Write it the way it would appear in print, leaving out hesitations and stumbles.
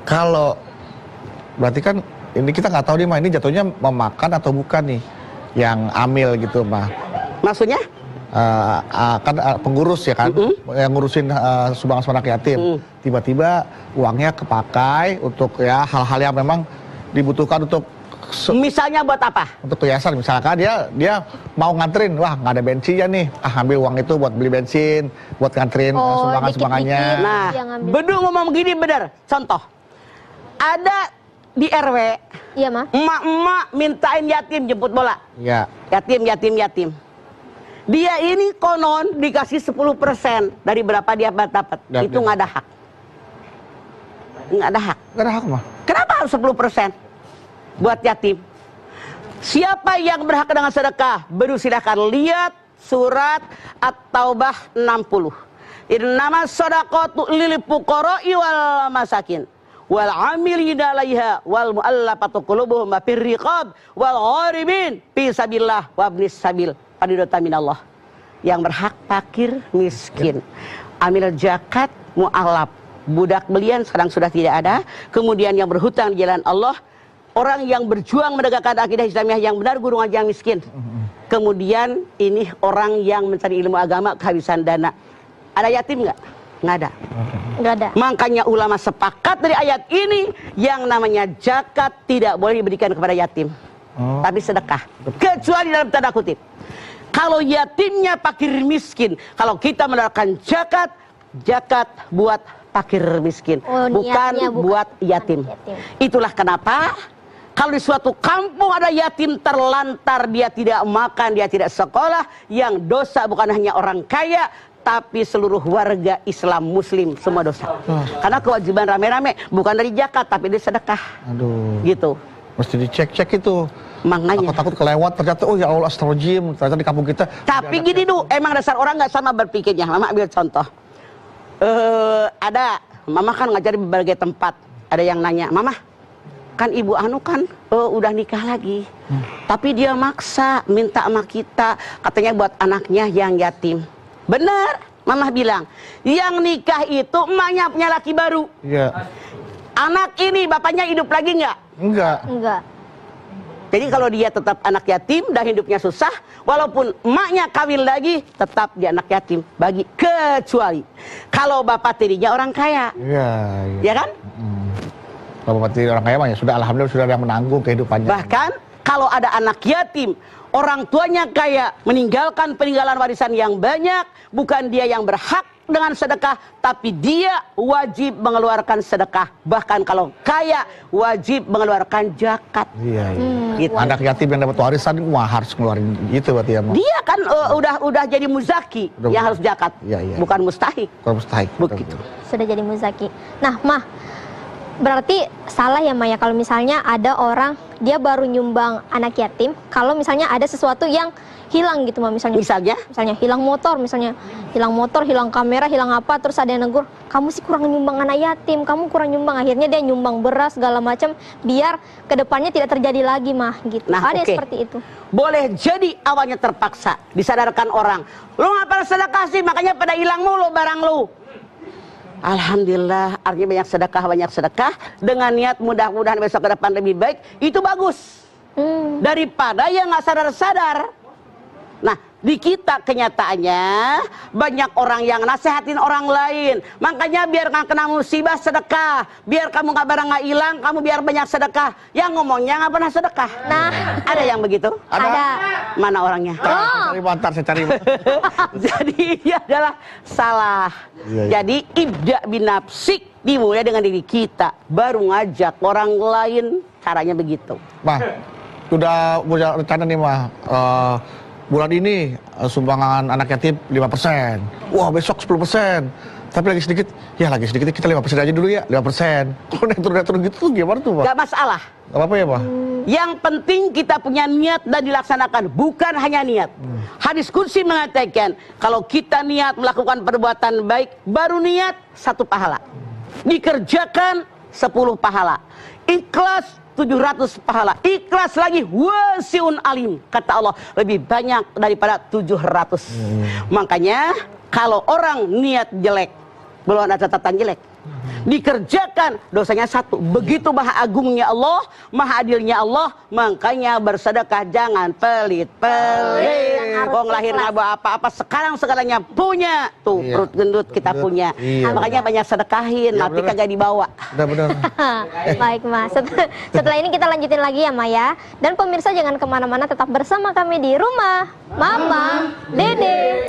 Kalau berarti kan ini kita nggak tahu nih mah, ini jatuhnya memakan atau bukan nih yang amil gitu mah. Maksudnya? Kan pengurus ya kan, yang ngurusin sumbangan anak yatim. Tiba-tiba uangnya kepakai untuk ya hal-hal yang memang dibutuhkan untuk misalnya buat apa? Untuk yayasan, misalkan dia mau nganterin, wah nggak ada bensinnya nih, ambil uang itu buat beli bensin, buat nganterin sumbangan-sumbangannya. Nah, Bedu ngomong begini bener. Contoh, ada di RW, iya mah, emak-emak mintain yatim jemput bola. Iya. Yatim. Dia ini konon dikasih 10% dari berapa dia dapat. Itu nggak ada hak. Nggak ada hak. Nggak ada hak mah. Kenapa harus 10% buat yatim? Siapa yang berhak dengan sedekah? Baru silakan lihat surat At-Taubah 60. Innama shadaqatu lil fuqara'i wal masakin wal 'amilina 'alaiha wal mu'allafati qulubuhum wa fir riqab wal gharibin fi sabilillah wa ibnis sabil. Fardatan minallah. Yang berhak fakir miskin. Amil zakat mu'allaf. Budak belian sekarang sudah tidak ada. Kemudian yang berhutang di jalan Allah. Orang yang berjuang menegakkan akidah Islamiyah yang benar, guru ngaji yang miskin. Kemudian ini orang yang mencari ilmu agama kehabisan dana. Ada yatim nggak? Nggak ada. nggak ada. Makanya ulama sepakat dari ayat ini yang namanya zakat tidak boleh diberikan kepada yatim. Tapi sedekah. Kecuali dalam tanda kutip. Kalau yatimnya fakir miskin, kalau kita menerapkan zakat buat fakir miskin, bukan buat yatim. Itulah kenapa kalau di suatu kampung ada yatim terlantar, dia tidak makan, dia tidak sekolah, yang dosa bukan hanya orang kaya, tapi seluruh warga Islam Muslim semua dosa. Karena kewajiban rame-rame bukan dari zakat, tapi dari sedekah. Aduh. Gitu. Mesti dicek-cek itu. Makanya. Aku takut kelewat, ternyata oh ya Allah astagfirullahaladzim, ternyata di kampung kita. Tapi gini dulu, emang dasar orang nggak sama berpikirnya. Mama ambil contoh. Ada, Mama kan ngajar di berbagai tempat. Ada yang nanya, Mama, kan ibu anu kan udah nikah lagi. Tapi dia maksa minta sama kita, katanya buat anaknya yang yatim. Benar, Mama bilang, yang nikah itu emaknya punya laki baru. Iya. Anak ini bapaknya hidup lagi nggak? Enggak. Jadi kalau dia tetap anak yatim dan hidupnya susah, walaupun emaknya kawin lagi, tetap dia anak yatim. Bagi kecuali kalau bapak tirinya orang kaya. Iya. Ya kan? Kalau bapak tiri orang kaya mah ya sudah, alhamdulillah sudah yang menanggung kehidupannya. Bahkan kalau ada anak yatim, orang tuanya kaya, meninggalkan peninggalan warisan yang banyak, bukan dia yang berhak dengan sedekah, tapi dia wajib mengeluarkan sedekah. Bahkan kalau kaya, wajib mengeluarkan zakat. Iya. Gitu. Anak yatim yang dapat warisan, wah harus ngeluarin itu berarti ya. Dia kan udah jadi muzaki, yang harus zakat. Iya. Bukan mustahik. Bukan mustahik. Begitu. Sudah jadi muzaki. Nah, Mah, berarti salah ya Mah ya kalau misalnya ada orang dia baru nyumbang anak yatim, kalau misalnya ada sesuatu yang hilang gitu Mah, misalnya hilang motor, hilang kamera, hilang apa, terus ada yang negur, kamu sih kurang nyumbang anak yatim, kamu kurang nyumbang, akhirnya dia nyumbang beras segala macam biar kedepannya tidak terjadi lagi Mah gitu. Nah, ada seperti itu. Boleh jadi awalnya terpaksa disadarkan orang, lu ngapa sedekah sih, makanya pada hilang mulu barang lu. Alhamdulillah, artinya banyak sedekah dengan niat mudah-mudahan besok ke depan lebih baik, itu bagus daripada yang nggak sadar-sadar. Nah, di kita kenyataannya banyak orang yang nasehatin orang lain. Makanya biar nggak kena musibah sedekah, biar kamu nggak barang nggak hilang, kamu biar banyak sedekah. Yang ngomongnya nggak pernah sedekah. Nah, ada yang begitu? Ada. Mana orangnya? Saya cari. Jadi ini adalah salah. Jadi ibda binafsik, dimulai dengan diri kita, baru ngajak orang lain. Caranya begitu. Mah, udah punya rencana nih Mah. Bulan ini sumbangan anak yatim 5%. Wah, besok 10%. Tapi lagi sedikit kita 5% aja dulu ya, 5%. Kalau turun gitu tuh gimana tuh, Pak? Gak masalah. Gak apa-apa ya, Pak? Yang penting kita punya niat dan dilaksanakan, bukan hanya niat. Hadis qudsi mengatakan, kalau kita niat melakukan perbuatan baik, baru niat 1 pahala. Dikerjakan 10 pahala. Ikhlas 700 pahala. Ikhlas lagi wasiun alim, kata Allah, lebih banyak daripada 700. Makanya kalau orang niat jelek, belum ada catatan jelek, dikerjakan, dosanya 1. Begitu maha agungnya Allah, maha adilnya Allah, makanya bersedekah jangan pelit-pelit. Kok ngelahirin apa-apa, sekarang segalanya punya. Tuh, perut gendut kita punya. Makanya banyak sedekahin, nanti kagak dibawa. Benar-benar. Baik, Ma. Setelah ini kita lanjutin lagi ya, Ma ya. Dan pemirsa jangan kemana-mana, tetap bersama kami di Rumah Mama Dede.